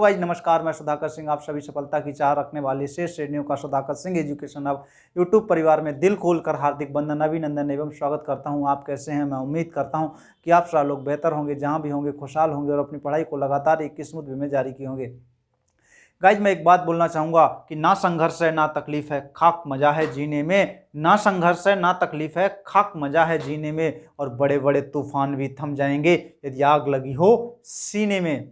Guys नमस्कार, मैं सुधाकर सिंह आप सभी सफलता की चाह रखने वाले शेष श्रेणियों का सुधाकर सिंह एजुकेशन अब यूट्यूब परिवार में दिल खोलकर हार्दिक बंधन अभिनंदन एवं स्वागत करता हूं। आप कैसे हैं? मैं उम्मीद करता हूं कि आप सारे लोग बेहतर होंगे, जहां भी होंगे खुशहाल होंगे और अपनी पढ़ाई को लगातार एक किस्मत में जारी किए होंगे। गाइज मैं एक बात बोलना चाहूँगा कि ना संघर्ष है ना तकलीफ है, खाक मजा है जीने में। ना संघर्ष है ना तकलीफ है, खाक मजा है जीने में। और बड़े बड़े तूफान भी थम जाएंगे यदि आग लगी हो सीने में।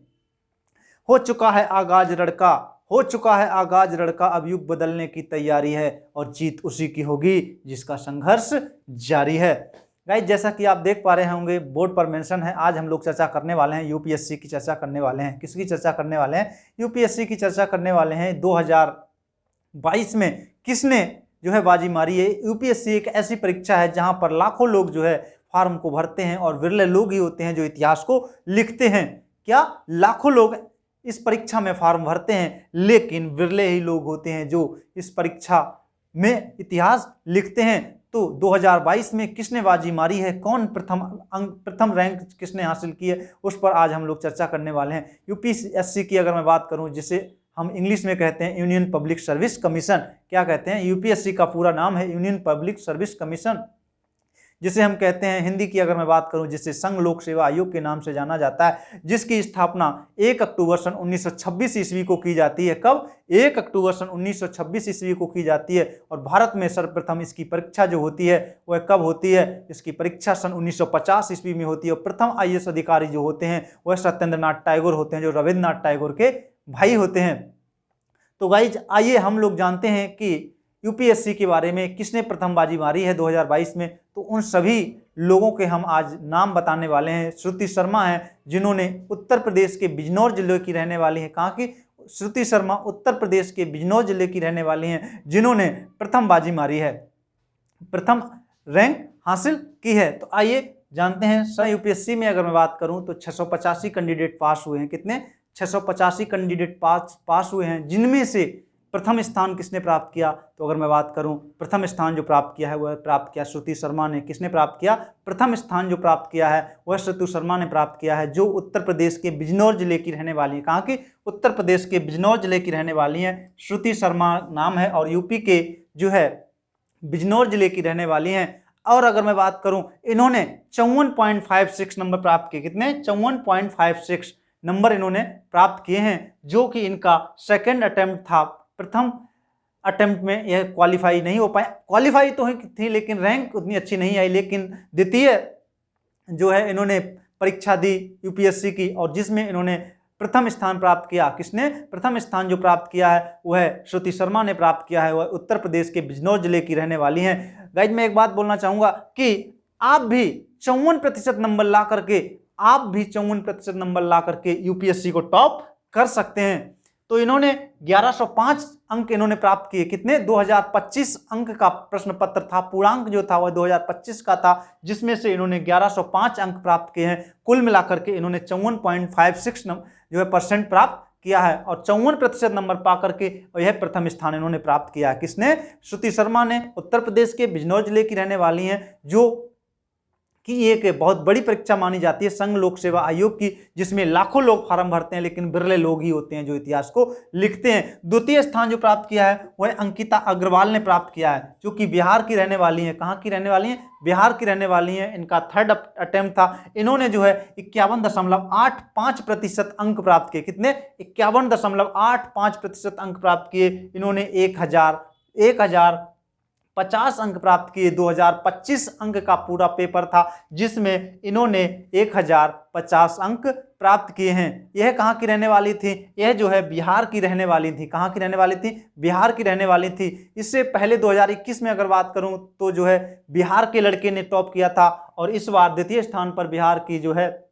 हो चुका है आगाज रड़का, हो चुका है आगाज रड़का, अब युग बदलने की तैयारी है और जीत उसी की होगी जिसका संघर्ष जारी है। गाइस जैसा कि आप देख पा रहे होंगे बोर्ड पर मेंशन है। आज हम लोग चर्चा करने वाले हैं यूपीएससी की चर्चा करने वाले हैं। किसकी चर्चा करने वाले हैं? यूपीएससी की चर्चा करने वाले हैं। 2022 में किसने जो है बाजी मारी है। यूपीएससी एक ऐसी परीक्षा है जहां पर लाखों लोग जो है फॉर्म को भरते हैं और विरले लोग ही होते हैं जो इतिहास को लिखते हैं। क्या लाखों लोग इस परीक्षा में फॉर्म भरते हैं, लेकिन विरले ही लोग होते हैं जो इस परीक्षा में इतिहास लिखते हैं। तो 2022 में किसने बाजी मारी है, कौन प्रथम रैंक किसने हासिल की है, उस पर आज हम लोग चर्चा करने वाले हैं। यूपीएससी की अगर मैं बात करूं, जिसे हम इंग्लिश में कहते हैं यूनियन पब्लिक सर्विस कमीशन। क्या कहते हैं? यूपीएससी का पूरा नाम है यूनियन पब्लिक सर्विस कमीशन, जिसे हम कहते हैं हिंदी की अगर मैं बात करूं, जिसे संघ लोक सेवा आयोग के नाम से जाना जाता है, जिसकी स्थापना 1 अक्टूबर सन 1926 ईस्वी को की जाती है। कब? 1 अक्टूबर सन 1926 ईस्वी को की जाती है। और भारत में सर्वप्रथम इसकी परीक्षा जो होती है वह कब होती है? इसकी परीक्षा सन 1950 ईस्वी में होती है। और प्रथम आईएएस अधिकारी जो होते हैं वह सत्येंद्रनाथ टैगोर होते हैं, जो रविंद्रनाथ टैगोर के भाई होते हैं। तो गाइज आइए हम लोग जानते हैं कि यूपीएससी के बारे में किसने प्रथम बाजी मारी है 2022 में। तो उन सभी लोगों के हम आज नाम बताने वाले हैं। श्रुति शर्मा हैं, जिन्होंने उत्तर प्रदेश के बिजनौर जिले की रहने वाली है। कहाँ की? श्रुति शर्मा उत्तर प्रदेश के बिजनौर जिले की रहने वाली हैं, जिन्होंने प्रथम बाजी मारी है, प्रथम रैंक हासिल की है। तो आइए जानते हैं। सर यूपीएससी में अगर मैं बात करूं तो 685 कैंडिडेट पास हुए हैं। कितने? 685 कैंडिडेट पास हुए हैं, जिनमें से प्रथम स्थान किसने प्राप्त किया? तो अगर मैं बात करूं, प्रथम स्थान जो प्राप्त किया है वह प्राप्त किया श्रुति शर्मा ने। किसने प्राप्त किया? प्रथम स्थान जो प्राप्त किया है वह श्रुति शर्मा ने प्राप्त किया है, जो उत्तर प्रदेश के बिजनौर जिले की रहने वाली है। कहाँ की? उत्तर प्रदेश के बिजनौर जिले की रहने वाली है। श्रुति शर्मा नाम है और यूपी के जो है बिजनौर जिले की रहने वाली हैं। और अगर मैं बात करूं, इन्होंने 54.56 नंबर प्राप्त किए। कितने? 54.56 नंबर इन्होंने प्राप्त किए हैं, जो कि इनका सेकंड अटेम्प्ट था। प्रथम अटेम्प्ट में यह क्वालिफाई नहीं हो पाए। क्वालिफाई तो थी लेकिन रैंक उतनी अच्छी नहीं आई। लेकिन द्वितीय जो है इन्होंने परीक्षा दी यूपीएससी की, और जिसमें इन्होंने प्रथम स्थान प्राप्त किया। किसने प्रथम स्थान जो प्राप्त किया है वह श्रुति शर्मा ने प्राप्त किया है। वह उत्तर प्रदेश के बिजनौर जिले की रहने वाली हैं। गाइज मैं एक बात बोलना चाहूँगा कि आप भी 54% नंबर ला करके, आप भी 54% नंबर ला करके यूपीएससी को टॉप कर सकते हैं। तो इन्होंने 1105 अंक इन्होंने प्राप्त किए। कितने? 2025 अंक का प्रश्न पत्र था। पूर्णांक जो था वह 2025 का था, जिसमें से इन्होंने 1105 अंक प्राप्त किए हैं। कुल मिलाकर के इन्होंने 54.56 जो है परसेंट प्राप्त किया है और 54% नंबर पा करके यह प्रथम स्थान इन्होंने प्राप्त किया है। किसने? श्रुति शर्मा ने। उत्तर प्रदेश के बिजनौर जिले की रहने वाली हैं, जो कि एक बहुत बड़ी परीक्षा मानी जाती है संघ लोक सेवा आयोग की, जिसमें लाखों लोग फॉर्म भरते हैं, लेकिन बिरले लोग ही होते हैं जो इतिहास को लिखते हैं। द्वितीय स्थान जो प्राप्त किया है वह अंकिता अग्रवाल ने प्राप्त किया है, जो कि बिहार की रहने वाली है। कहाँ की रहने वाली है? बिहार की रहने वाली है। इनका थर्ड अटेम्प्ट था। इन्होंने जो है 51.85% अंक प्राप्त किए। कितने? 51.85% अंक प्राप्त किए। इन्होंने 1050 अंक प्राप्त किए। 2025 अंक का पूरा पेपर था, जिसमें इन्होंने 1050 अंक प्राप्त किए हैं। यह कहाँ की रहने वाली थी? यह जो है बिहार की रहने वाली थी। कहाँ की रहने वाली थी? बिहार की रहने वाली थी। इससे पहले 2021 में अगर बात करूं तो जो है बिहार के लड़के ने टॉप किया था, और इस बार द्वितीय स्थान पर बिहार की जो है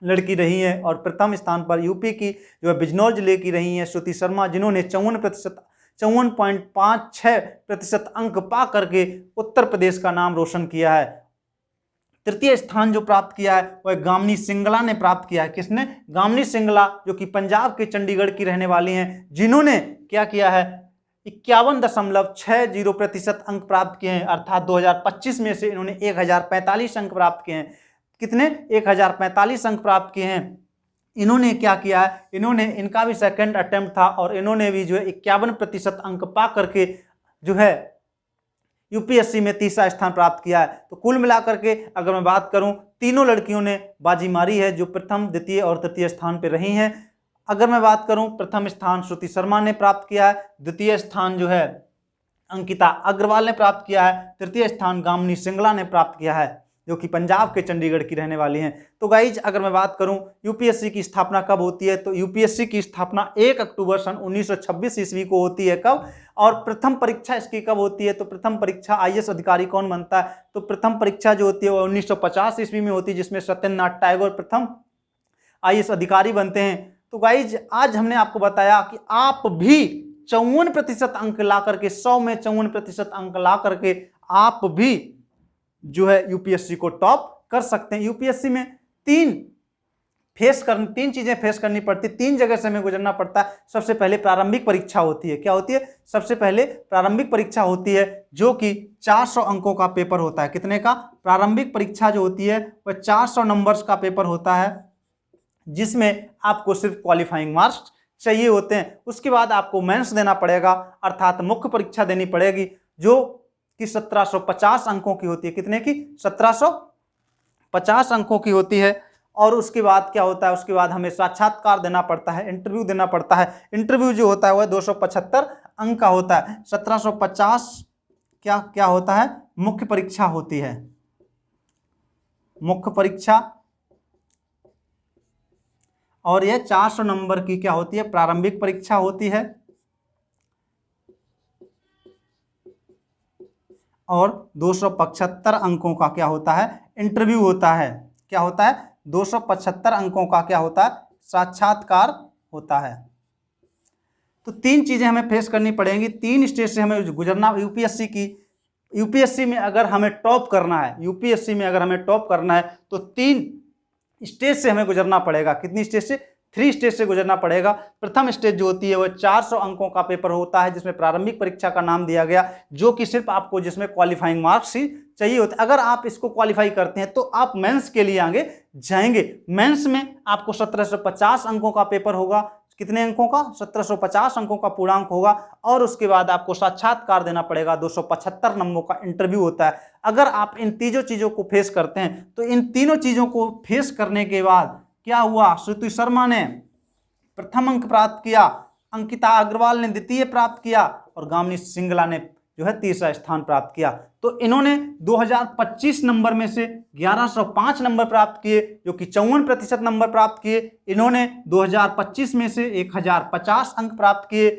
लड़की रही है, और प्रथम स्थान पर यूपी की जो है बिजनौर जिले की रही है श्रुति शर्मा, जिन्होंने 54.56% अंक पा करके उत्तर प्रदेश का नाम रोशन किया है। तृतीय स्थान जो प्राप्त किया है वह गामिनी सिंगला ने प्राप्त किया है। किसने? गामिनी सिंगला, जो कि पंजाब के चंडीगढ़ की रहने वाली हैं, जिन्होंने क्या किया है? 51.60% अंक प्राप्त किए हैं। अर्थात 2025 में से इन्होंने 1045 अंक प्राप्त किए हैं। कितने? 1045 अंक प्राप्त किए हैं। इन्होंने क्या किया है, इनका भी सेकंड अटेम्प्ट था और इन्होंने भी जो है 51% अंक पा करके जो है यूपीएससी में तीसरा स्थान प्राप्त किया है। तो कुल मिलाकर के अगर मैं बात करूं, तीनों लड़कियों ने बाजी मारी है जो प्रथम, द्वितीय और तृतीय स्थान पर रही हैं। अगर मैं बात करूं, प्रथम स्थान श्रुति शर्मा ने प्राप्त किया है, द्वितीय स्थान जो है अंकिता अग्रवाल ने प्राप्त किया है, तृतीय स्थान गामिनी सिंगला ने प्राप्त किया है जो कि पंजाब के चंडीगढ़ की रहने वाली हैं। तो गाइज अगर मैं बात करूं यूपीएससी की स्थापना कब होती है, तो यूपीएससी की स्थापना 1 अक्टूबर सन 1926 ईस्वी को होती है। कब? और प्रथम परीक्षा इसकी कब होती है, तो प्रथम परीक्षा आईएएस अधिकारी कौन बनता है, तो प्रथम परीक्षा जो होती है वो 1950 ईस्वी में होती है, जिसमें सत्येंद्रनाथ टैगोर प्रथम आईएएस अधिकारी बनते हैं। तो गाइज आज हमने आपको बताया कि आप भी 54% अंक ला करके, 100 में 54% अंक ला करके आप भी जो है यूपीएससी को टॉप कर सकते हैं। यूपीएससी में तीन चीजें फेस करनी पड़ती, 3 जगह से हमें गुजरना पड़ता है। सबसे पहले प्रारंभिक परीक्षा होती है। क्या होती है? सबसे पहले प्रारंभिक परीक्षा होती है जो कि 400 अंकों का पेपर होता है। कितने का? प्रारंभिक परीक्षा जो होती है वह 400 नंबर्स का पेपर होता है, जिसमें आपको सिर्फ क्वालिफाइंग मार्क्स चाहिए होते हैं। उसके बाद आपको मेंस देना पड़ेगा, अर्थात मुख्य परीक्षा देनी पड़ेगी, जो कि 1750 अंकों की होती है। कितने की? 1750 अंकों की होती है। और उसके बाद क्या होता है? उसके बाद हमें साक्षात्कार देना पड़ता है, इंटरव्यू देना पड़ता है। इंटरव्यू जो होता है वह 275 अंक का होता है। 1750 क्या होता है? मुख्य परीक्षा होती है, मुख्य परीक्षा। और यह 400 नंबर की क्या होती है? प्रारंभिक परीक्षा होती है। और 275 अंकों का क्या होता है? इंटरव्यू होता है। क्या होता है? 275 अंकों का क्या होता है? साक्षात्कार होता है। तो 3 चीजें हमें फेस करनी पड़ेंगी, 3 स्टेज से हमें गुजरना। यूपीएससी में अगर हमें टॉप करना है, यूपीएससी में अगर हमें टॉप करना है तो 3 स्टेज से हमें गुजरना पड़ेगा। कितनी स्टेज से? 3 स्टेज से गुजरना पड़ेगा। प्रथम स्टेज जो होती है वह 400 अंकों का पेपर होता है, जिसमें प्रारंभिक परीक्षा का नाम दिया गया, जो कि सिर्फ आपको जिसमें क्वालिफाइंग मार्क्स ही चाहिए होते हैं। अगर आप इसको क्वालिफाई करते हैं तो आप मेंस के लिए आगे जाएंगे। मेंस में आपको 1750 अंकों का पेपर होगा। कितने अंकों का? 1750 अंकों का पूर्णांक होगा। और उसके बाद आपको साक्षात्कार देना पड़ेगा, 275 नंबरों का इंटरव्यू होता है। अगर आप इन तीनों चीजों को फेस करते हैं तो इन तीनों चीजों को फेस करने के बाद क्या हुआ? श्रुति शर्मा ने प्रथम अंक प्राप्त किया, अंकिता अग्रवाल ने द्वितीय प्राप्त किया और गामिनी सिंगला ने जो है तीसरा स्थान प्राप्त किया। तो इन्होंने 2025 नंबर में से 1105 नंबर प्राप्त किए, जो कि 54% नंबर प्राप्त किए। इन्होंने 2025 में से 1050 अंक प्राप्त किए।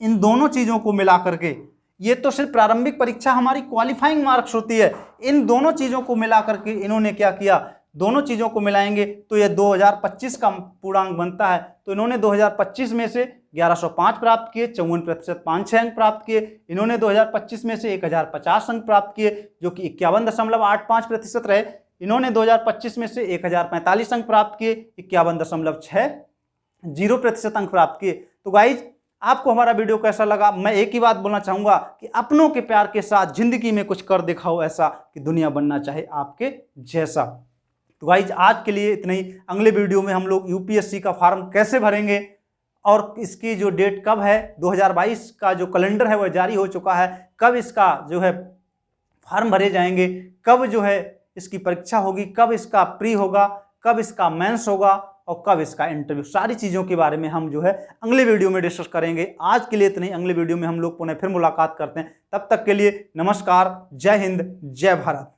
इन दोनों चीजों को मिला करके, ये तो सिर्फ प्रारंभिक परीक्षा हमारी क्वालिफाइंग मार्क्स होती है। इन दोनों चीजों को मिला करके इन्होंने क्या किया? दोनों चीजों को मिलाएंगे तो यह 2025 का पूर्णांक बनता है। तो इन्होंने 2025 में से 1105 प्राप्त किए, 54% 56 अंक प्राप्त किए। इन्होंने 2025 में से 1050 अंक प्राप्त किए, जो कि 51.85% रहे। इन्होंने 2025 में से 1045 अंक प्राप्त किए, 51.60% अंक प्राप्त किए। तो गाइज आपको हमारा वीडियो कैसा लगा? मैं एक ही बात बोलना चाहूंगा कि अपनों के प्यार के साथ जिंदगी में कुछ कर दिखाओ ऐसा कि दुनिया बनना चाहे आपके जैसा। तो गाइज आज के लिए इतना ही। अगले वीडियो में हम लोग यूपीएससी का फॉर्म कैसे भरेंगे और इसकी जो डेट कब है, 2022 का जो कैलेंडर है वह जारी हो चुका है, कब इसका जो है फॉर्म भरे जाएंगे, कब जो है इसकी परीक्षा होगी, कब इसका प्री होगा, कब इसका मेंस होगा और कब इसका इंटरव्यू, सारी चीज़ों के बारे में हम जो है अगले वीडियो में डिस्कस करेंगे। आज के लिए इतना ही। अगले वीडियो में हम लोग पुनः फिर मुलाकात करते हैं। तब तक के लिए नमस्कार, जय हिंद, जय भारत।